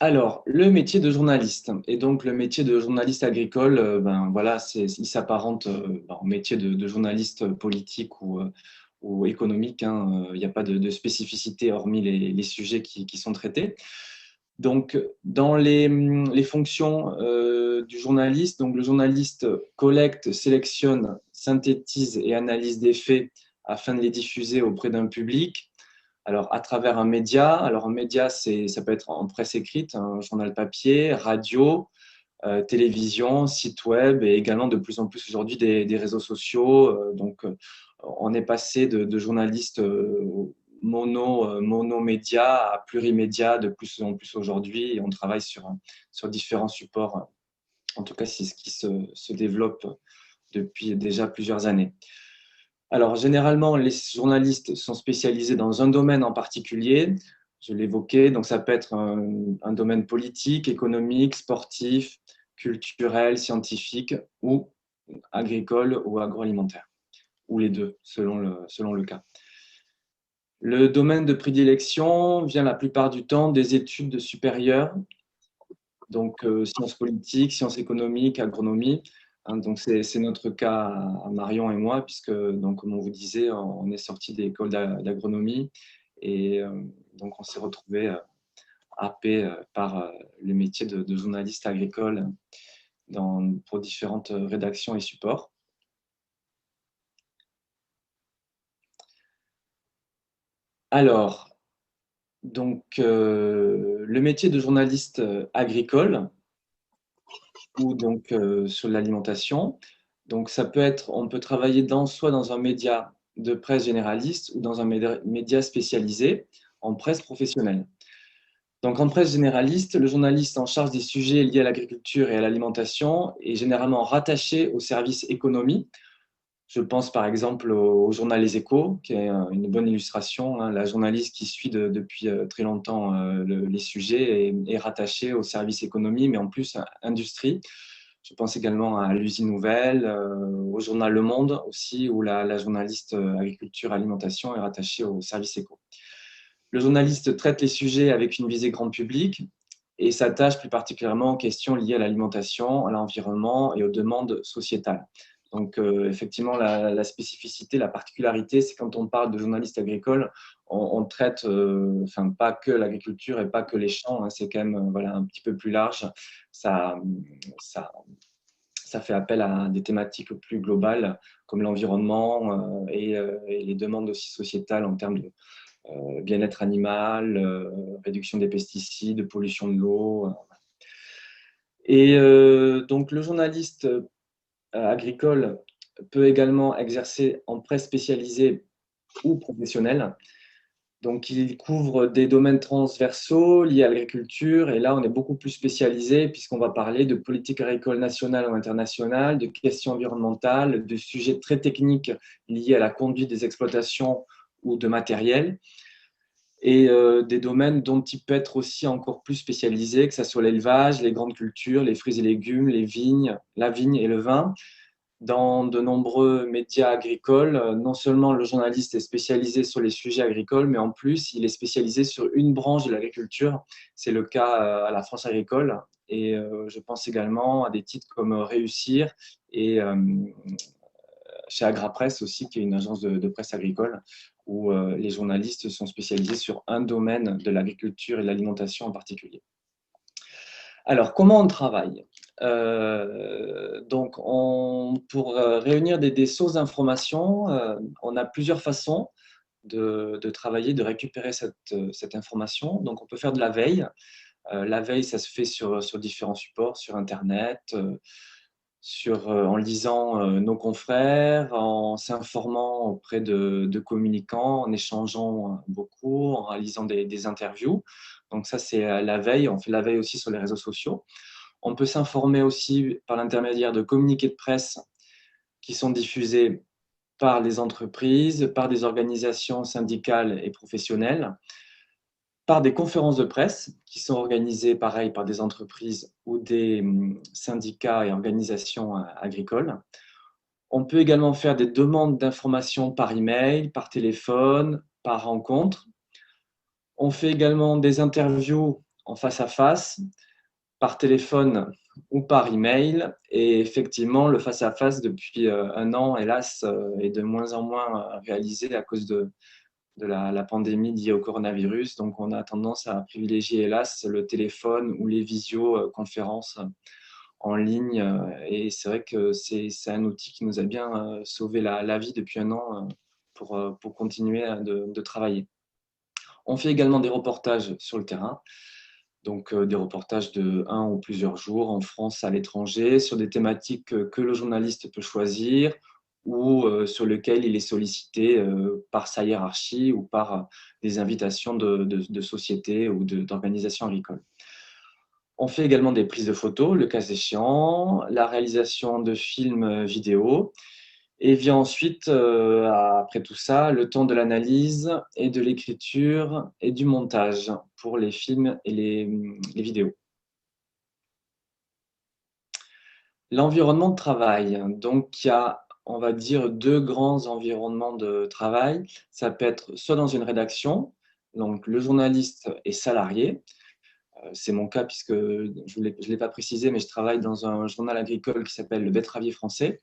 Alors, le métier de journaliste, et donc le métier de journaliste agricole, ben voilà, il s'apparente au métier de journaliste politique ou économique, hein. Il n'y a pas de spécificité hormis les sujets qui sont traités. Donc, dans les fonctions du journaliste, donc le journaliste collecte, sélectionne, synthétise et analyse des faits afin de les diffuser auprès d'un public. Alors, à travers un média. Alors, un média, ça peut être en presse écrite, un journal papier, radio, télévision, site web et également de plus en plus aujourd'hui des réseaux sociaux. On est passé de journalistes monomédia à plurimédia de plus en plus aujourd'hui et on travaille sur différents supports. En tout cas, c'est ce qui se développe depuis déjà plusieurs années. Alors, généralement, les journalistes sont spécialisés dans un domaine en particulier. Je l'évoquais, donc ça peut être un domaine politique, économique, sportif, culturel, scientifique ou agricole ou agroalimentaire, ou les deux, selon le cas. Le domaine de prédilection vient la plupart du temps des études supérieures, donc sciences politiques, sciences économiques, agronomie. Hein, donc c'est notre cas à Marion et moi, puisque donc comme on vous disait, on est sorti des écoles d'agronomie et donc on s'est retrouvé happé par le métier de journaliste agricole pour différentes rédactions et supports. Alors, le métier de journaliste agricole ou donc sur l'alimentation. Donc, ça peut être, on peut travailler soit dans un média de presse généraliste ou dans un média spécialisé en presse professionnelle. Donc, en presse généraliste, le journaliste en charge des sujets liés à l'agriculture et à l'alimentation est généralement rattaché au service économie. Je pense par exemple au journal Les Échos, qui est une bonne illustration, hein. La journaliste qui suit depuis très longtemps les sujets est rattachée au service économie, mais en plus industrie. Je pense également à l'usine Nouvelle, au journal Le Monde aussi, où la journaliste agriculture alimentation est rattachée au service éco. Le journaliste traite les sujets avec une visée grand public et s'attache plus particulièrement aux questions liées à l'alimentation, à l'environnement et aux demandes sociétales. Donc, effectivement, la spécificité, la particularité, c'est quand on parle de journaliste agricole, on traite, enfin, pas que l'agriculture et pas que les champs, hein, c'est quand même voilà, un petit peu plus large. Ça, ça, ça fait appel à des thématiques plus globales comme l'environnement et les demandes aussi sociétales en termes de bien-être animal, réduction des pesticides, pollution de l'eau. Et donc, le journaliste agricole peut également exercer en presse spécialisée ou professionnelle. Donc, il couvre des domaines transversaux liés à l'agriculture. Et là, on est beaucoup plus spécialisé puisqu'on va parler de politique agricole nationale ou internationale, de questions environnementales, de sujets très techniques liés à la conduite des exploitations ou de matériel. Et des domaines dont il peut être aussi encore plus spécialisé, que ce soit l'élevage, les grandes cultures, les fruits et légumes, les vignes, la vigne et le vin. Dans de nombreux médias agricoles, non seulement le journaliste est spécialisé sur les sujets agricoles, mais en plus, il est spécialisé sur une branche de l'agriculture. C'est le cas à la France agricole. Et je pense également à des titres comme Réussir et chez Agrapresse aussi, qui est une agence de presse agricole, où les journalistes sont spécialisés sur un domaine de l'agriculture et de l'alimentation en particulier. Alors, comment on travaille? Pour réunir des sources d'informations, on a plusieurs façons de travailler, de récupérer cette information. Donc, on peut faire de la veille. La veille, ça se fait sur différents supports, sur Internet, en lisant nos confrères, en s'informant auprès de communicants, en échangeant beaucoup, en réalisant des interviews. Donc ça, c'est la veille. On fait la veille aussi sur les réseaux sociaux. On peut s'informer aussi par l'intermédiaire de communiqués de presse qui sont diffusés par les entreprises, par des organisations syndicales et professionnelles, par des conférences de presse qui sont organisées, pareil, par des entreprises ou des syndicats et organisations agricoles. On peut également faire des demandes d'informations par email, par téléphone, par rencontre. On fait également des interviews en face à face, par téléphone ou par email. Et effectivement, le face à face, depuis un an, hélas, est de moins en moins réalisé à cause de la pandémie liée au coronavirus. Donc, on a tendance à privilégier, hélas, le téléphone ou les visioconférences en ligne. Et c'est vrai que c'est un outil qui nous a bien sauvé la vie depuis un an pour continuer de travailler. On fait également des reportages sur le terrain, donc des reportages de 1 ou plusieurs jours en France, à l'étranger, sur des thématiques que le journaliste peut choisir ou sur lesquelles il est sollicité par sa hiérarchie ou par des invitations de sociétés ou d'organisations agricoles. On fait également des prises de photos, le cas échéant, la réalisation de films vidéo. Et vient ensuite, après tout ça, le temps de l'analyse et de l'écriture et du montage pour les films et les vidéos. L'environnement de travail. Donc, il y a, on va dire, 2 grands environnements de travail. Ça peut être soit dans une rédaction, donc le journaliste est salarié. C'est mon cas puisque je ne l'ai pas précisé, mais je travaille dans un journal agricole qui s'appelle Le Betteravier Français.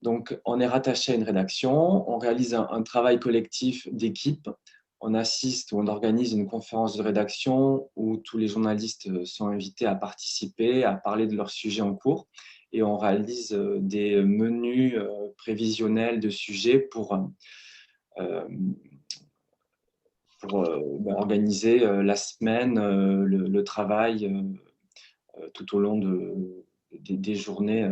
Donc, on est rattaché à une rédaction, on réalise un travail collectif d'équipe, on assiste ou on organise une conférence de rédaction où tous les journalistes sont invités à participer, à parler de leur sujet en cours, et on réalise des menus prévisionnels de sujets euh, pour organiser la semaine, le travail tout au long des journées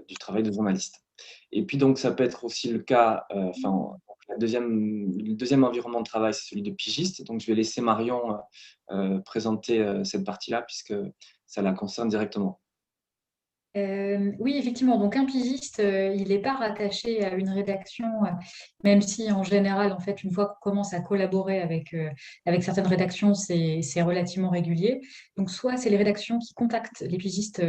du travail de journaliste. Et puis donc ça peut être aussi le cas, le deuxième environnement de travail, c'est celui de pigiste. Donc je vais laisser Marion présenter cette partie-là puisque ça la concerne directement. Oui, effectivement. Donc, un pigiste, il n'est pas rattaché à une rédaction, même si en général, en fait, une fois qu'on commence à collaborer avec certaines rédactions, c'est relativement régulier. Donc, soit c'est les rédactions qui contactent les pigistes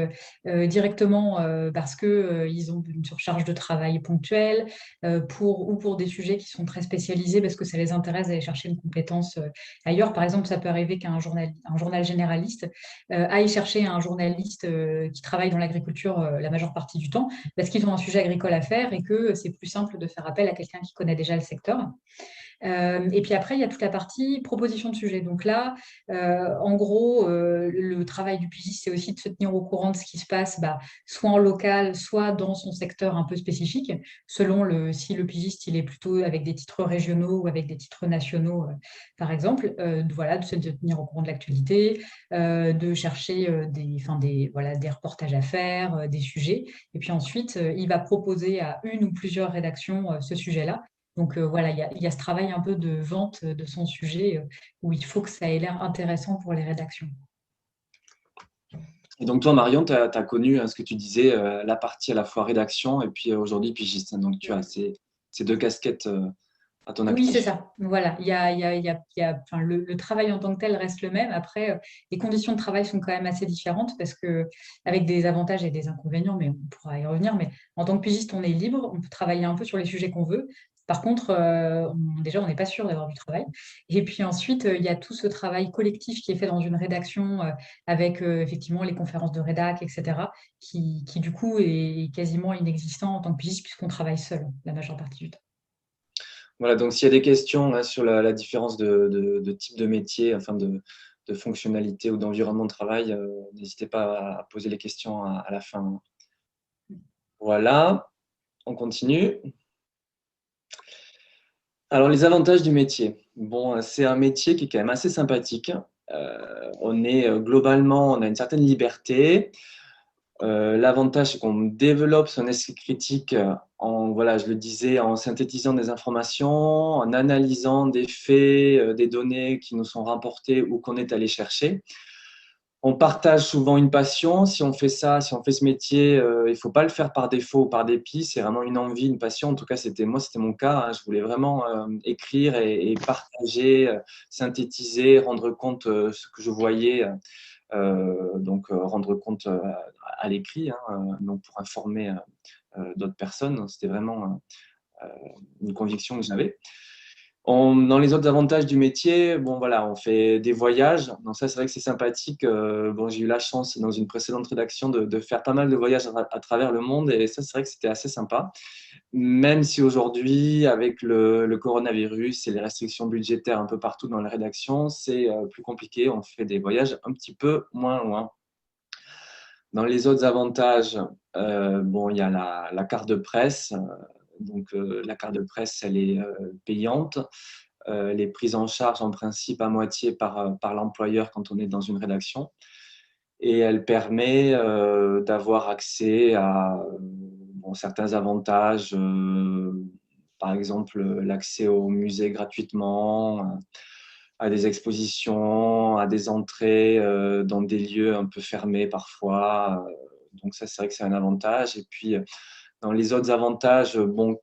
directement parce que ils ont une surcharge de travail ponctuelle ou pour des sujets qui sont très spécialisés parce que ça les intéresse d'aller chercher une compétence ailleurs. Par exemple, ça peut arriver un journal généraliste aille chercher un journaliste qui travaille dans l'agriculture la majeure partie du temps, parce qu'ils ont un sujet agricole à faire et que c'est plus simple de faire appel à quelqu'un qui connaît déjà le secteur. Et puis après, il y a toute la partie proposition de sujet. Donc là, en gros, le travail du pigiste, c'est aussi de se tenir au courant de ce qui se passe, soit en local, soit dans son secteur un peu spécifique, selon si le pigiste il est plutôt avec des titres régionaux ou avec des titres nationaux, par exemple. Voilà, de se tenir au courant de l'actualité, de chercher voilà, des reportages à faire, des sujets. Et puis ensuite, il va proposer à une ou plusieurs rédactions ce sujet-là. Donc voilà, il y a ce travail un peu de vente de son sujet où il faut que ça ait l'air intéressant pour les rédactions. Et donc toi, Marion, tu as connu ce que tu disais, la partie à la fois rédaction et puis aujourd'hui pigiste. Donc tu as ces deux casquettes à ton Oui, c'est actif. ça. Voilà, enfin, le travail en tant que tel reste le même. Après, les conditions de travail sont quand même assez différentes parce que, avec des avantages et des inconvénients, mais on pourra y revenir. Mais en tant que pigiste, on est libre, on peut travailler un peu sur les sujets qu'on veut. Par contre, déjà, on n'est pas sûr d'avoir du travail. Et puis ensuite, il y a tout ce travail collectif qui est fait dans une rédaction avec effectivement les conférences de rédac, etc., qui du coup est quasiment inexistant en tant que pigiste puisqu'on travaille seul la majeure partie du temps. Voilà, donc s'il y a des questions hein, sur la différence de type de métier, enfin de fonctionnalité ou d'environnement de travail, n'hésitez pas à poser les questions à la fin. Voilà, on continue. Alors, les avantages du métier. Bon, c'est un métier qui est quand même assez sympathique. On est globalement, on a une certaine liberté. L'avantage, c'est qu'on développe son esprit critique en, voilà, je le disais, en synthétisant des informations, en analysant des faits, des données qui nous sont rapportées ou qu'on est allé chercher. On partage souvent une passion. Si on fait ça, si on fait ce métier, il ne faut pas le faire par défaut ou par dépit. C'est vraiment une envie, une passion. En tout cas, c'était mon cas. Hein. Je voulais vraiment écrire et partager, synthétiser, rendre compte ce que je voyais. Donc, rendre compte à l'écrit, hein, donc pour informer d'autres personnes. C'était vraiment une conviction que j'avais. Dans les autres avantages du métier, bon voilà, on fait des voyages. Donc ça, c'est vrai que c'est sympathique. Bon, j'ai eu la chance dans une précédente rédaction de faire pas mal de voyages à travers le monde et ça, c'est vrai que c'était assez sympa. Même si aujourd'hui, avec le coronavirus et les restrictions budgétaires un peu partout dans les rédactions, c'est plus compliqué. On fait des voyages un petit peu moins loin. Dans les autres avantages, bon, il y a la carte de presse. Donc, la carte de presse, elle est payante. Elle est prise en charge en principe à moitié par l'employeur quand on est dans une rédaction. Et elle permet d'avoir accès à bon, certains avantages, par exemple l'accès au musée gratuitement, à des expositions, à des entrées dans des lieux un peu fermés parfois. Donc ça, c'est vrai que c'est un avantage. Et puis, dans les autres avantages bon,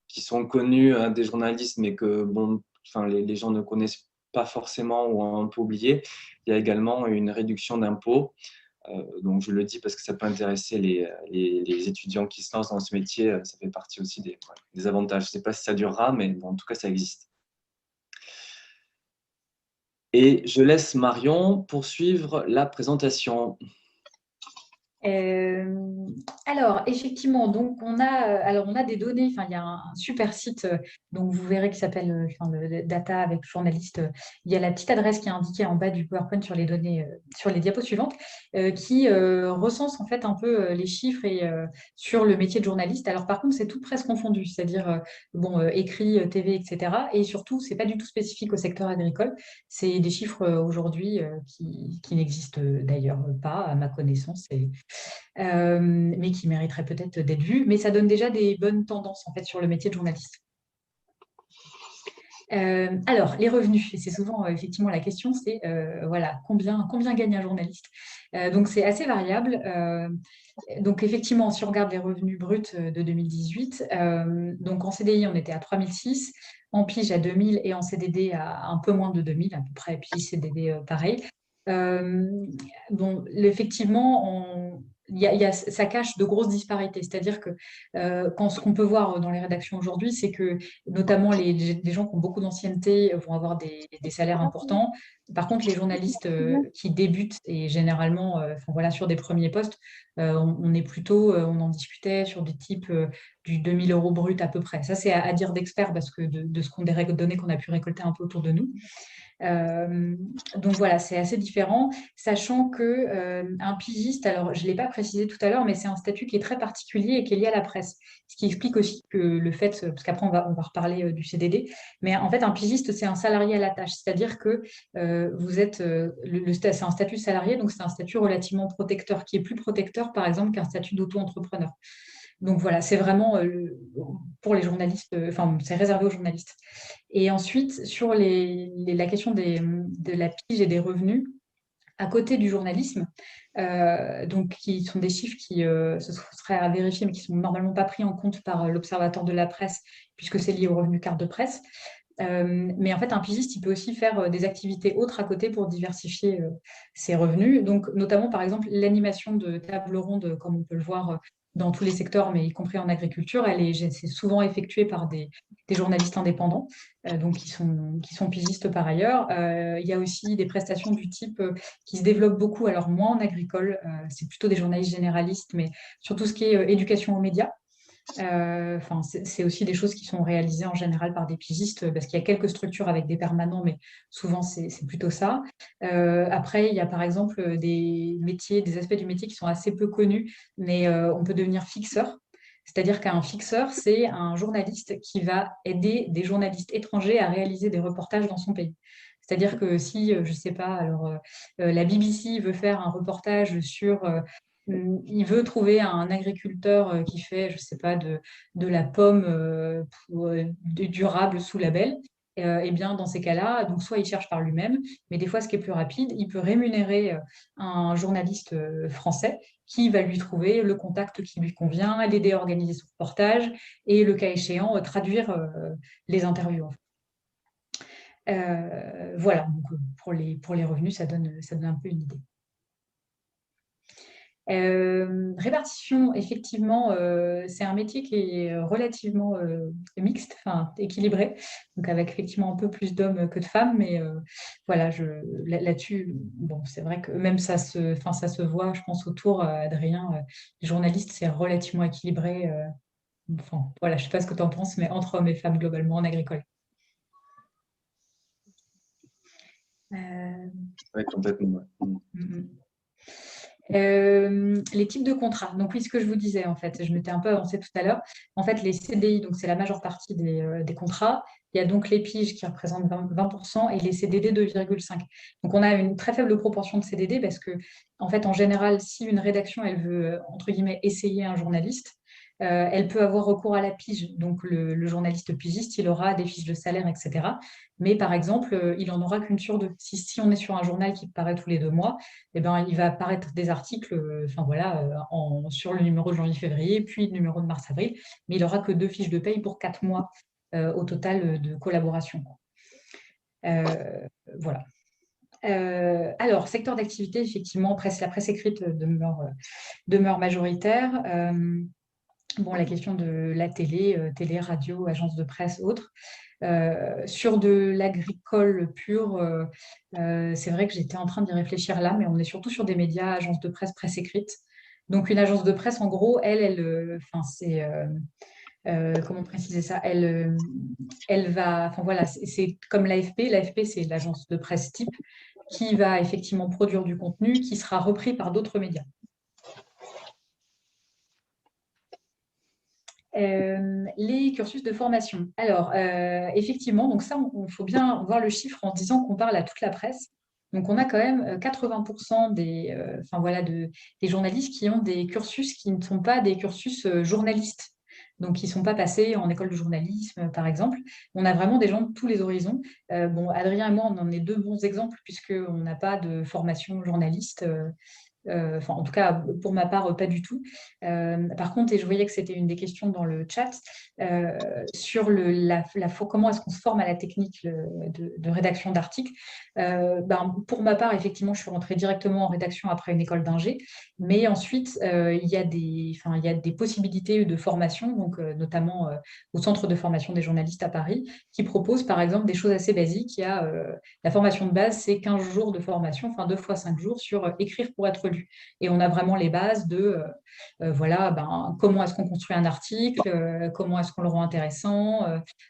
qui sont connus hein, des journalistes, mais que bon, enfin, les gens ne connaissent pas forcément ou ont un peu oublié, il y a également une réduction d'impôts. Donc, je le dis parce que ça peut intéresser les étudiants qui se lancent dans ce métier. Ça fait partie aussi des avantages. Je ne sais pas si ça durera, mais bon, en tout cas, ça existe. Et je laisse Marion poursuivre la présentation. Euh, alors, effectivement, donc on a des données, enfin, il y a un super site, donc vous verrez qui s'appelle enfin, le Data avec journaliste. Il y a la petite adresse qui est indiquée en bas du PowerPoint sur les données, sur les diapos suivantes, qui recense en fait un peu les chiffres et, sur le métier de journaliste. Alors, par contre, c'est tout presque confondu, c'est-à-dire bon, écrit, TV, etc. Et surtout, c'est pas du tout spécifique au secteur agricole. C'est des chiffres aujourd'hui qui n'existent d'ailleurs pas, à ma connaissance. Mais qui mériterait peut-être d'être vu. Mais ça donne déjà des bonnes tendances en fait sur le métier de journaliste. Alors, les revenus, et c'est souvent effectivement la question, c'est voilà, combien gagne un journaliste? Donc, c'est assez variable. Donc, effectivement, si on regarde les revenus bruts de 2018, donc en CDI, on était à 3006, en pige à 2000 et en CDD à un peu moins de 2000, à peu près, et puis CDD pareil. Euh, bon, effectivement, ça cache de grosses disparités. C'est-à-dire que ce qu'on peut voir dans les rédactions aujourd'hui, c'est que notamment les gens qui ont beaucoup d'ancienneté vont avoir des salaires importants. Par contre, les journalistes qui débutent et généralement enfin, voilà, sur des premiers postes, on est plutôt, on en discutait sur des types du 2000 euros brut à peu près. Ça, c'est à dire d'experts parce que de ce qu'on des données qu'on a pu récolter un peu autour de nous. Euh, donc voilà, c'est assez différent, sachant que un pigiste, alors je ne l'ai pas précisé tout à l'heure, mais c'est un statut qui est très particulier et qui est lié à la presse. Ce qui explique aussi que le fait, parce qu'après on va reparler du CDD, mais en fait un pigiste, c'est un salarié à la tâche, c'est-à-dire que vous êtes, c'est un statut salarié, donc c'est un statut relativement protecteur, qui est plus protecteur par exemple qu'un statut d'auto-entrepreneur. Donc voilà, c'est vraiment pour les journalistes, enfin, c'est réservé aux journalistes. Et ensuite, sur la question de la pige et des revenus, à côté du journalisme, donc qui sont des chiffres qui ce serait à vérifier, mais qui sont normalement pas pris en compte par l'Observatoire de la presse, puisque c'est lié aux revenus carte de presse. Mais en fait, un pigiste, il peut aussi faire des activités autres à côté pour diversifier ses revenus. Donc, notamment, par exemple, l'animation de tables rondes, comme on peut le voir dans tous les secteurs, mais y compris en agriculture, c'est souvent effectuée par des journalistes indépendants, donc qui sont pigistes par ailleurs. Il y a aussi des prestations du type qui se développent beaucoup, alors moins en agricole, c'est plutôt des journalistes généralistes, mais sur tout ce qui est éducation aux médias. Enfin, c'est aussi des choses qui sont réalisées en général par des pigistes parce qu'il y a quelques structures avec des permanents, mais souvent c'est plutôt ça. Après, il y a par exemple des métiers, des aspects du métier qui sont assez peu connus, mais on peut devenir fixeur. C'est-à-dire qu'un fixeur, c'est un journaliste qui va aider des journalistes étrangers à réaliser des reportages dans son pays. C'est-à-dire que si, je ne sais pas, alors la BBC veut faire un reportage sur il veut trouver un agriculteur qui fait, je sais pas, de la pomme durable sous label. Eh bien, dans ces cas-là, donc soit il cherche par lui-même, mais des fois, ce qui est plus rapide, il peut rémunérer un journaliste français qui va lui trouver le contact qui lui convient, l'aider à organiser son reportage et, le cas échéant, traduire les interviews. Voilà, donc pour les revenus, ça donne un peu une idée. Répartition, effectivement, c'est un métier qui est relativement mixte, enfin équilibré, donc avec effectivement un peu plus d'hommes que de femmes, mais voilà, là-dessus, bon, c'est vrai que même enfin, ça se voit, je pense, autour, Adrien, les journalistes, c'est relativement équilibré. Enfin, voilà, je ne sais pas ce que tu en penses, mais entre hommes et femmes, globalement, en agricole. Euh, Oui, complètement. Ouais. mm, mm. Les types de contrats. Donc oui, ce que je vous disais, en fait, je m'étais un peu avancée tout à l'heure. En fait, les CDI, donc c'est la majeure partie des contrats. Il y a donc les piges qui représentent 20% et les CDD 2,5. Donc on a une très faible proportion de CDD parce que, en fait, en général, si une rédaction, elle veut, entre guillemets, essayer un journaliste, elle peut avoir recours à la pige. Donc le journaliste pigiste, il aura des fiches de salaire, etc. Mais par exemple, il n'en aura qu'une sur deux. Si on est sur un journal qui paraît tous les 2 mois, eh ben, il va apparaître des articles enfin, voilà, sur le numéro de janvier-février, puis le numéro de mars-avril, mais il n'aura que 2 fiches de paye pour 4 mois au total de collaboration. Voilà. Alors, secteur d'activité, effectivement, la presse écrite demeure majoritaire. Bon, la question de la télé, radio, agence de presse, autres. Sur de l'agricole pur, c'est vrai que j'étais en train d'y réfléchir là, mais on est surtout sur des médias, agences de presse, presse écrite. Donc une agence de presse, en gros, enfin c'est comment préciser ça? Elle va, enfin voilà, c'est comme l'AFP. L'AFP, c'est l'agence de presse type qui va effectivement produire du contenu qui sera repris par d'autres médias. Les cursus de formation. Alors, effectivement, donc ça, il faut bien voir le chiffre en disant qu'on parle à toute la presse. Donc, on a quand même 80% enfin, voilà, des journalistes qui ont des cursus qui ne sont pas des cursus journalistes. Donc, qui ne sont pas passés en école de journalisme, par exemple. On a vraiment des gens de tous les horizons. Bon, Adrien et moi, on en est deux bons exemples puisqu'on n'a pas de formation journaliste. Enfin, en tout cas, pour ma part, pas du tout. Par contre, et je voyais que c'était une des questions dans le chat, sur comment est-ce qu'on se forme à la technique de rédaction d'articles. Ben, pour ma part, effectivement, je suis rentrée directement en rédaction après une école d'ingé, mais ensuite, enfin, il y a des possibilités de formation, donc, notamment au Centre de formation des journalistes à Paris, qui propose, par exemple, des choses assez basiques. Il y a la formation de base, c'est 15 jours de formation, enfin 2 fois 5 jours sur écrire pour être lu. Et on a vraiment les bases de voilà, ben, comment est-ce qu'on construit un article, comment est-ce qu'on le rend intéressant,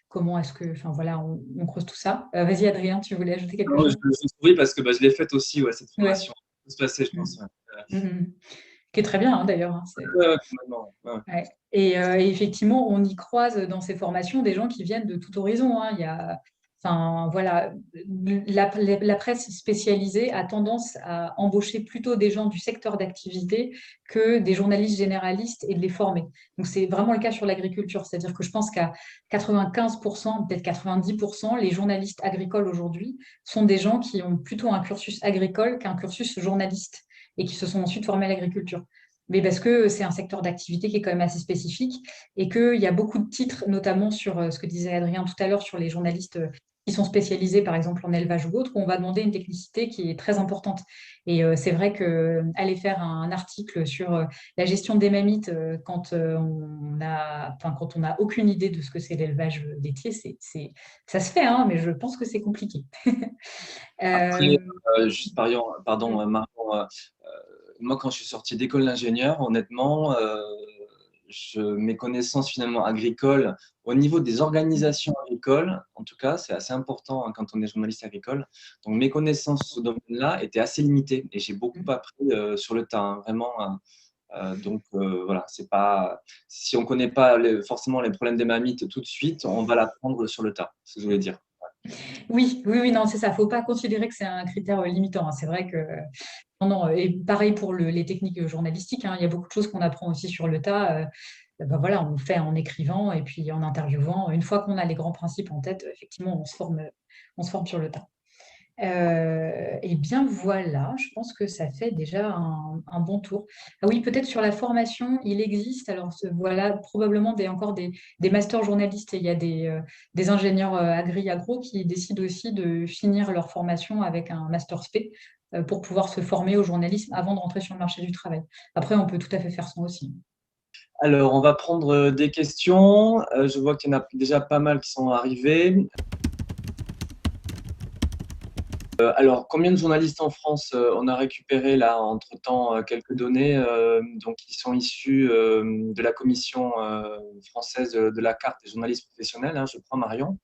comment est-ce que, enfin voilà, on creuse tout ça. Vas-y Adrien, tu voulais ajouter quelque Non, chose? oui, parce que je l'ai faite aussi, ouais, cette Ouais. formation. Ça peut se passer, je pense. Mm. Ouais. Mm. Qui est très bien hein, d'ailleurs. Hein, Ouais, complètement, ouais. ouais. Et effectivement, on y croise dans ces formations des gens qui viennent de tout horizon. Hein. Il y a, enfin, voilà, la presse spécialisée a tendance à embaucher plutôt des gens du secteur d'activité que des journalistes généralistes et de les former. Donc, c'est vraiment le cas sur l'agriculture. C'est-à-dire que je pense qu'à 95%, peut-être 90%, les journalistes agricoles aujourd'hui sont des gens qui ont plutôt un cursus agricole qu'un cursus journaliste et qui se sont ensuite formés à l'agriculture. Mais parce que c'est un secteur d'activité qui est quand même assez spécifique et qu'il y a beaucoup de titres, notamment sur ce que disait Adrien tout à l'heure, sur les journalistes qui sont spécialisés, par exemple, en élevage ou autre, où on va demander une technicité qui est très importante. Et c'est vrai qu'aller faire un article sur la gestion des mammites quand on n'a aucune idée de ce que c'est l'élevage laitier, ça se fait, hein, mais je pense que c'est compliqué. Après, Euh, pardon, Marion, moi, quand je suis sorti d'école d'ingénieur, honnêtement, mes connaissances finalement agricoles, au niveau des organisations agricoles, en tout cas, c'est assez important hein, quand on est journaliste agricole. Donc, mes connaissances sur ce domaine-là étaient assez limitées et j'ai beaucoup appris sur le tas, hein, vraiment. Donc, voilà, c'est pas, si on ne connaît pas forcément les problèmes des mammites tout de suite, on va l'apprendre sur le tas, c'est ce que je voulais dire. Oui, oui, oui, non, c'est ça. Il ne faut pas considérer que c'est un critère limitant. Hein. C'est vrai que, non, non, et pareil pour les techniques journalistiques. Hein. Il y a beaucoup de choses qu'on apprend aussi sur le tas. Ben voilà, on le fait en écrivant et puis en interviewant. Une fois qu'on a les grands principes en tête, effectivement, on se forme sur le tas. Eh bien voilà, je pense que ça fait déjà un bon tour. Ah oui, peut-être sur la formation, il existe, alors voilà, probablement encore des masters journalistes et il y a des ingénieurs agro qui décident aussi de finir leur formation avec un master spé. pour pouvoir se former au journalisme avant de rentrer sur le marché du travail. Après, on peut tout à fait faire sans aussi. Alors, on va prendre des questions. Je vois qu'il y en a déjà pas mal qui sont arrivées. Alors, combien de journalistes en France? On a récupéré là, entre-temps, quelques données donc, qui sont issues de la Commission française de la carte des journalistes professionnels, hein, je crois, Marion.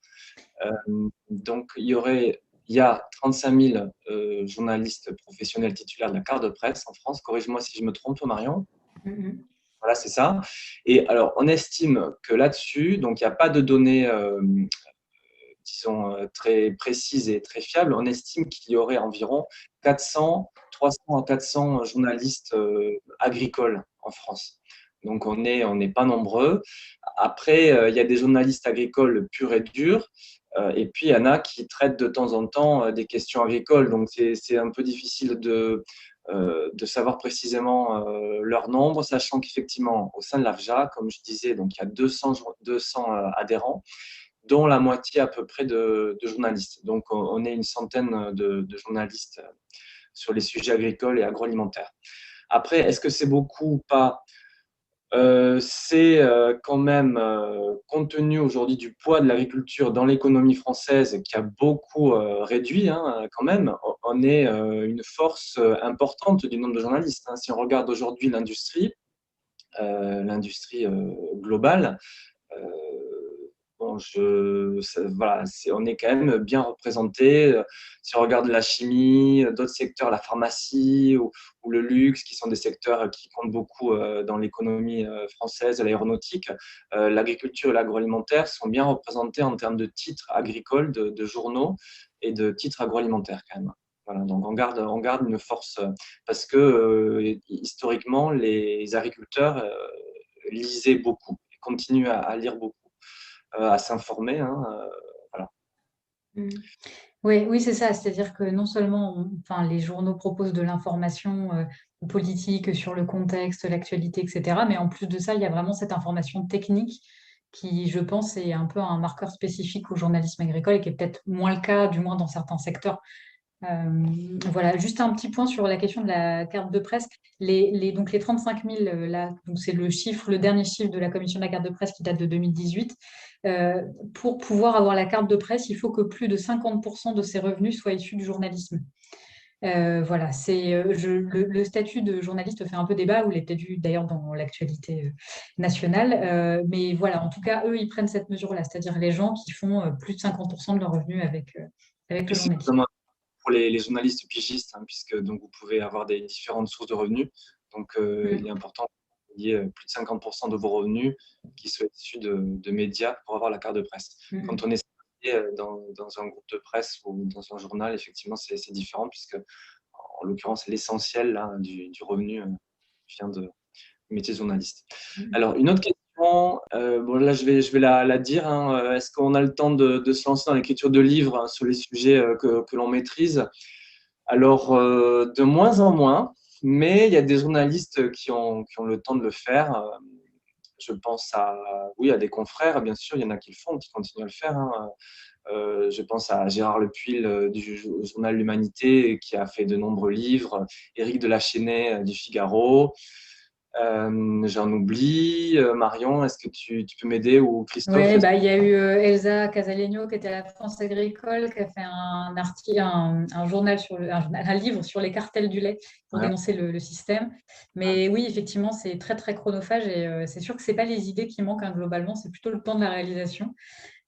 Donc, il y a 35 000 journalistes professionnels titulaires de la carte de presse en France. Corrige-moi si je me trompe, Marion. Voilà, c'est ça. Et alors, on estime que là-dessus, donc il n'y a pas de données disons, très précises et très fiables. On estime qu'il y aurait environ 300 à 400 journalistes agricoles en France. Donc, on n'est pas nombreux. Après, il y a des journalistes agricoles purs et durs. Et puis, il y en a qui traitent de temps en temps des questions agricoles. Donc, c'est un peu difficile de savoir précisément leur nombre, sachant qu'effectivement, au sein de l'AFJA, comme je disais, donc, il y a 200 adhérents, dont la moitié à peu près de journalistes. Donc, on est une centaine de journalistes sur les sujets agricoles et agroalimentaires. Après, est-ce que c'est beaucoup ou pas? C'est quand même, compte tenu aujourd'hui du poids de l'agriculture dans l'économie française qui a beaucoup réduit, hein, quand même, on est une force importante du nombre de journalistes, hein. Si on regarde aujourd'hui l'industrie globale, euh, bon, voilà, on est quand même bien représenté. Si on regarde la chimie, d'autres secteurs, la pharmacie ou le luxe, qui sont des secteurs qui comptent beaucoup dans l'économie française, l'aéronautique, l'agriculture et l'agroalimentaire sont bien représentés en termes de titres agricoles, de journaux et de titres agroalimentaires quand même. Voilà, donc on garde une force parce que historiquement, les agriculteurs lisaient beaucoup et continuent à lire beaucoup, à s'informer, hein, voilà. Oui, oui, c'est ça. C'est-à-dire que non seulement enfin, les journaux proposent de l'information politique sur le contexte, l'actualité, etc., mais en plus de ça, il y a vraiment cette information technique qui, je pense, est un peu un marqueur spécifique au journalisme agricole et qui est peut-être moins le cas, du moins dans certains secteurs. Voilà, juste un petit point sur la question de la carte de presse. Donc les 35 000, là, donc c'est le chiffre, le dernier chiffre de la commission de la carte de presse qui date de 2018. Euh, pour pouvoir avoir la carte de presse, il faut que plus de 50% de ses revenus soient issus du journalisme. Voilà, le statut de journaliste fait un peu débat, ou il est peut-être vu d'ailleurs dans l'actualité nationale. Mais voilà, en tout cas, eux, ils prennent cette mesure-là, c'est-à-dire les gens qui font plus de 50% de leurs revenus avec Et le c'est journalisme. notamment pour les journalistes pigistes, hein, puisque donc, vous pouvez avoir des différentes sources de revenus. Donc, il est important qu'il y ait plus de 50% de vos revenus qui soient issus de médias pour avoir la carte de presse. Quand on est salarié dans un groupe de presse ou dans un journal, effectivement, c'est différent, puisque, en l'occurrence, l'essentiel là, du revenu vient du métier de journaliste. Alors, une autre question. Bon, là, je vais la dire, hein. Est-ce qu'on a le temps de se lancer dans l'écriture de livres, hein, sur les sujets que l'on maîtrise? Alors, de moins en moins, mais il y a des journalistes qui ont le temps de le faire. Je pense oui, à des confrères, bien sûr, il y en a qui le font, qui continuent à le faire, hein. Je pense à Gérard Lepuil du journal L'Humanité, qui a fait de nombreux livres, Éric de la Chesnée du Figaro. J'en oublie. Marion, est-ce que tu peux m'aider, ou Christophe? Oui, bah, il y a eu Elsa Casalegno qui était à la France Agricole, qui a fait un article, un journal un livre sur les cartels du lait pour Ouais. dénoncer le système. Mais oui, effectivement, c'est très très chronophage et c'est sûr que c'est pas les idées qui manquent, hein, globalement, c'est plutôt le temps de la réalisation.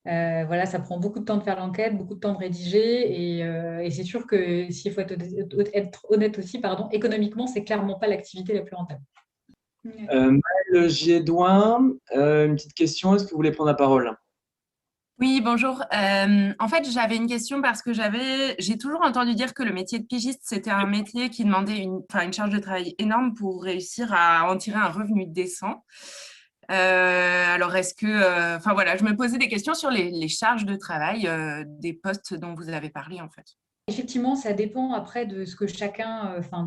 Voilà, ça prend beaucoup de temps de faire l'enquête, beaucoup de temps de rédiger et c'est sûr que s'il faut être honnête aussi, pardon, économiquement, c'est clairement pas l'activité la plus rentable. Ouais. Maëlle Giédoin, une petite question. Est-ce que vous voulez prendre la parole? Oui, bonjour. En fait, j'avais une question parce que j'ai toujours entendu dire que le métier de pigiste, c'était un métier qui demandait une charge de travail énorme pour réussir à en tirer un revenu décent. Alors, enfin voilà, je me posais des questions sur les charges de travail des postes dont vous avez parlé, en fait. Effectivement, ça dépend après de ce que chacun, enfin,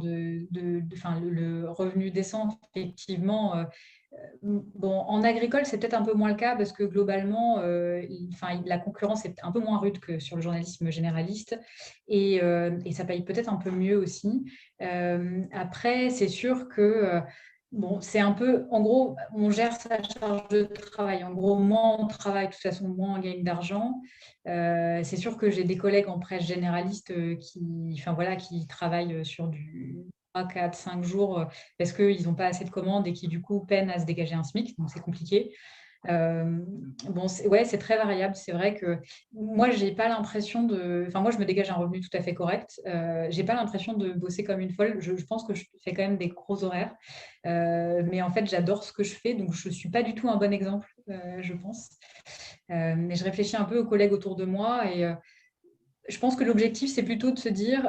enfin, le revenu décent, effectivement, Bon, en agricole, c'est peut-être un peu moins le cas parce que globalement, la concurrence est un peu moins rude que sur le journalisme généraliste et ça paye peut-être un peu mieux aussi. Après, c'est sûr que bon, c'est un peu, en gros, on gère sa charge de travail. En gros, moins on travaille, de toute façon, moins on gagne d'argent. C'est sûr que j'ai des collègues en presse généraliste qui travaillent sur du 3, 4, 5 jours parce qu'ils n'ont pas assez de commandes et qui, du coup, peinent à se dégager un SMIC. Donc, c'est compliqué. Euh, bon, ouais, c'est très variable. C'est vrai que moi, j'ai pas l'impression de. Enfin, moi, je me dégage un revenu tout à fait correct. J'ai pas l'impression de bosser comme une folle. Je pense que je fais quand même des gros horaires. Mais en fait, j'adore ce que je fais. Donc, je suis pas du tout un bon exemple, je pense. Mais je réfléchis un peu aux collègues autour de moi et je pense que l'objectif, c'est plutôt de se dire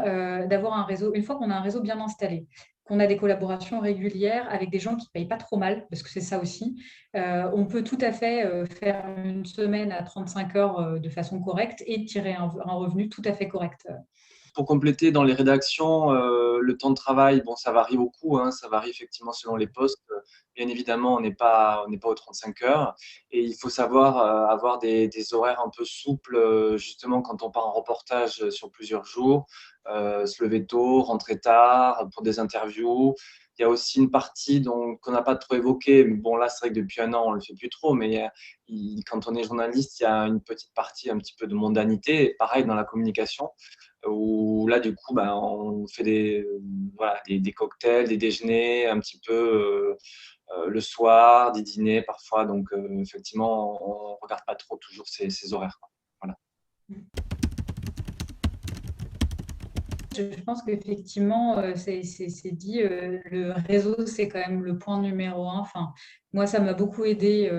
d'avoir un réseau, une fois qu'on a un réseau bien installé, qu'on a des collaborations régulières avec des gens qui ne payent pas trop mal, parce que c'est ça aussi, on peut tout à fait faire une semaine à 35 heures de façon correcte et tirer un revenu tout à fait correct. Pour compléter, dans les rédactions, le temps de travail, bon, ça varie beaucoup, hein, ça varie effectivement selon les postes. Bien évidemment, on n'est pas aux 35 heures et il faut savoir avoir des horaires un peu souples, justement quand on part en reportage sur plusieurs jours, se lever tôt, rentrer tard pour des interviews. Il y a aussi une partie qu'on n'a pas trop évoquée. Bon, là, c'est vrai que depuis un an, on ne le fait plus trop, mais quand on est journaliste, il y a une petite partie un petit peu de mondanité. Pareil dans la communication où là, du coup, bah, on fait voilà, des cocktails, des déjeuners un petit peu le soir, des dîners parfois. Donc, effectivement, on ne regarde pas trop toujours ces horaires, quoi. Voilà. Je pense qu'effectivement, c'est dit, le réseau, c'est quand même le point numéro un. Enfin, moi, ça m'a beaucoup aidé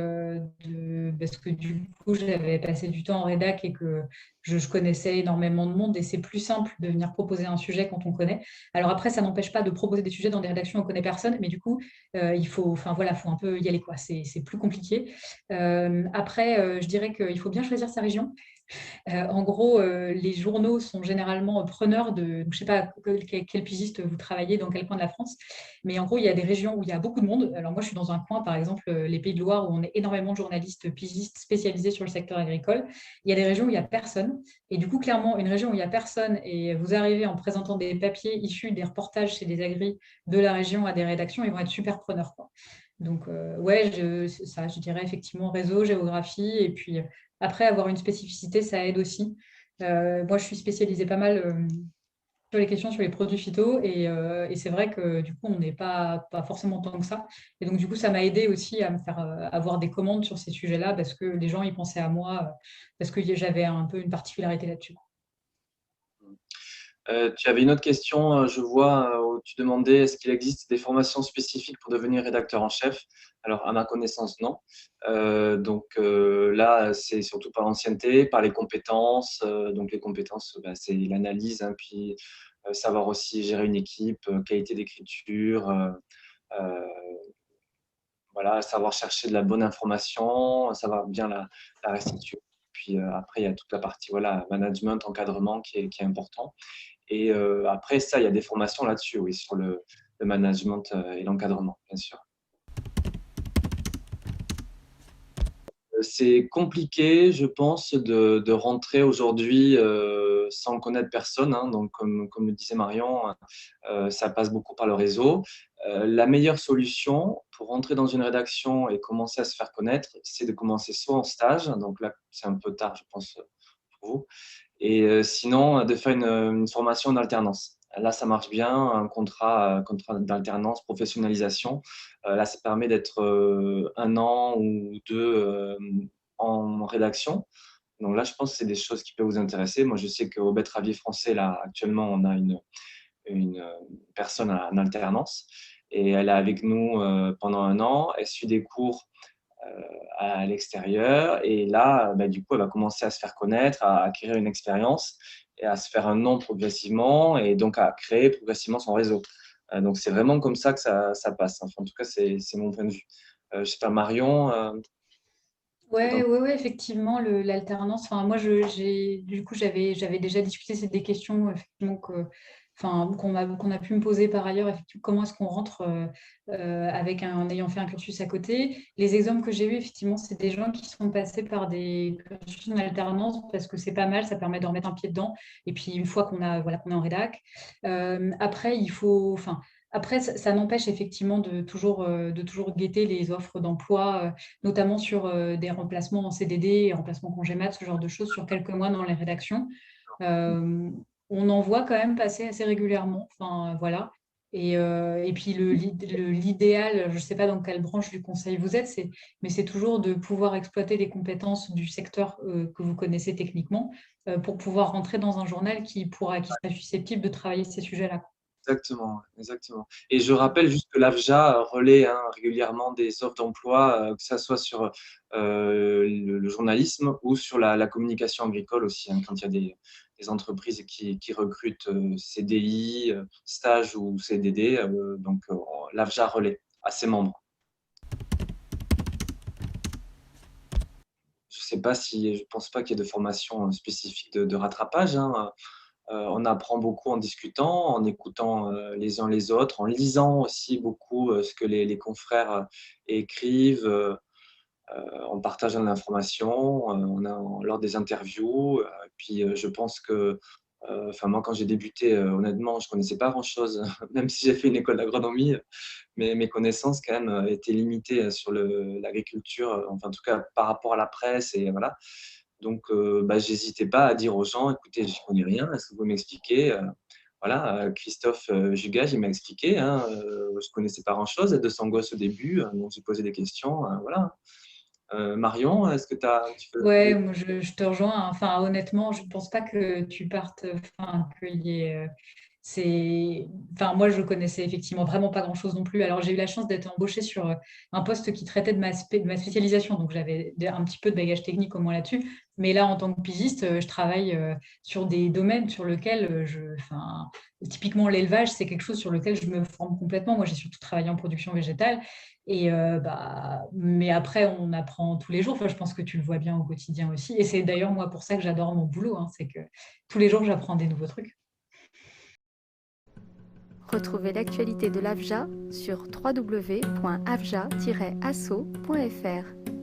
parce que du coup, j'avais passé du temps en rédac et que je connaissais énormément de monde et c'est plus simple de venir proposer un sujet quand on connaît. Alors après, ça n'empêche pas de proposer des sujets dans des rédactions où on ne connaît personne, mais du coup, il faut, enfin, voilà, faut un peu y aller, quoi. C'est plus compliqué. Après, je dirais qu'il faut bien choisir sa région. En gros, les journaux sont généralement preneurs de. Je ne sais pas quel pigiste vous travaillez, dans quel coin de la France, mais en gros, il y a des régions où il y a beaucoup de monde. Alors, moi, je suis dans un coin, par exemple, les Pays de Loire, où on est énormément de journalistes pigistes spécialisés sur le secteur agricole. Il y a des régions où il n'y a personne. Et du coup, clairement, une région où il n'y a personne et vous arrivez en présentant des papiers issus des reportages chez des agris de la région à des rédactions, ils vont être super preneurs, quoi. Donc, ouais, je dirais effectivement réseau, géographie, et puis après, avoir une spécificité, ça aide aussi. Moi, je suis spécialisée pas mal sur les questions sur les produits phyto, et c'est vrai que du coup, on n'est pas forcément tant que ça. Et donc, du coup, ça m'a aidé aussi à me faire avoir des commandes sur ces sujets-là, parce que les gens, ils pensaient à moi, parce que j'avais un peu une particularité là-dessus. Tu avais une autre question, je vois, où tu demandais est-ce qu'il existe des formations spécifiques pour devenir rédacteur en chef? Alors, à ma connaissance, non. Là, c'est surtout par l'ancienneté, par les compétences. Donc, les compétences, bah, c'est l'analyse, hein, puis savoir aussi gérer une équipe, qualité d'écriture, euh, voilà, savoir chercher de la bonne information, savoir bien la restituer. Puis après, il y a toute la partie voilà, management, encadrement qui est important. Et après, ça, il y a des formations là-dessus, oui, sur le management et l'encadrement, bien sûr. C'est compliqué, je pense, de rentrer aujourd'hui sans connaître personne, hein. Donc, comme le disait Marion, ça passe beaucoup par le réseau. La meilleure solution pour rentrer dans une rédaction et commencer à se faire connaître, c'est de commencer soit en stage, donc là, c'est un peu tard, je pense, pour vous, et sinon, de faire une formation en alternance. Là, ça marche bien, un contrat d'alternance, professionnalisation. Là, ça permet d'être un an ou deux en rédaction. Donc là, je pense que c'est des choses qui peuvent vous intéresser. Moi, je sais qu'au Betteravier français, là, actuellement, on a une personne en alternance et elle est avec nous pendant un an. Elle suit des cours à l'extérieur. Et là, bah, du coup, elle va commencer à se faire connaître, à acquérir une expérience et à se faire un nom progressivement et donc à créer progressivement son réseau. Donc, c'est vraiment comme ça que ça passe. Enfin, en tout cas, c'est mon point de vue. Je sais pas, Marion, Ouais, ouais, ouais, effectivement, l'alternance. Enfin, moi, du coup, j'avais déjà discuté, c'est des questions effectivement qu'on a pu me poser par ailleurs, effectivement, comment est-ce qu'on rentre en ayant fait un cursus à côté. Les exemples que j'ai eus, effectivement, c'est des gens qui sont passés par des cursus en alternance parce que c'est pas mal, ça permet de remettre un pied dedans. Et puis, une fois qu'on est en rédac, après, après, ça n'empêche effectivement de toujours guetter les offres d'emploi, notamment sur des remplacements en CDD, remplacements congé mat, ce genre de choses, sur quelques mois dans les rédactions. Euh, on en voit quand même passer assez régulièrement. Enfin, voilà. Et puis l'idéal, je ne sais pas dans quelle branche du conseil vous êtes, mais c'est toujours de pouvoir exploiter les compétences du secteur que vous connaissez techniquement pour pouvoir rentrer dans un journal qui serait susceptible de travailler ces sujets-là. Exactement, exactement. Et je rappelle juste que l'AFJA relaie régulièrement des offres d'emploi, que ça soit sur le journalisme ou sur la communication agricole aussi, hein, quand il y a des entreprises qui recrutent CDI, stage ou CDD. Donc, l'AFJA relaie à ses membres. Je pense pas qu'il y ait de formation spécifique de rattrapage, hein. On apprend beaucoup en discutant, en écoutant les uns les autres, en lisant aussi beaucoup ce que les confrères écrivent, en partageant de l'information, lors des interviews. Puis je pense que, moi, quand j'ai débuté, honnêtement, je connaissais pas grand-chose, même si j'ai fait une école d'agronomie, mais mes connaissances quand même étaient limitées sur l'agriculture, enfin en tout cas par rapport à la presse et voilà. Donc, j'hésitais pas à dire aux gens, écoutez, je connais rien, est-ce que vous pouvez m'expliquer? Voilà, Christophe Jugage, il m'a expliqué, hein, je connaissais pas grand-chose, 200 gosses au début, donc j'ai posé des questions, voilà. Marion, est-ce que tu peux... Ouais, moi je te rejoins. Enfin, honnêtement, je ne pense pas que tu partes, enfin, qu'il y ait, enfin, moi, je connaissais effectivement vraiment pas grand-chose non plus. Alors, j'ai eu la chance d'être embauchée sur un poste qui traitait de ma spécialisation, donc j'avais un petit peu de bagage technique au moins là-dessus. Mais là, en tant que pigiste, je travaille sur des domaines sur lesquels enfin, typiquement l'élevage, c'est quelque chose sur lequel je me forme complètement. Moi, j'ai surtout travaillé en production végétale. Mais après, on apprend tous les jours. Enfin, je pense que tu le vois bien au quotidien aussi. Et c'est d'ailleurs moi pour ça que j'adore mon boulot, hein, c'est que tous les jours, j'apprends des nouveaux trucs. Retrouvez l'actualité de l'AFJA sur www.afja-asso.fr.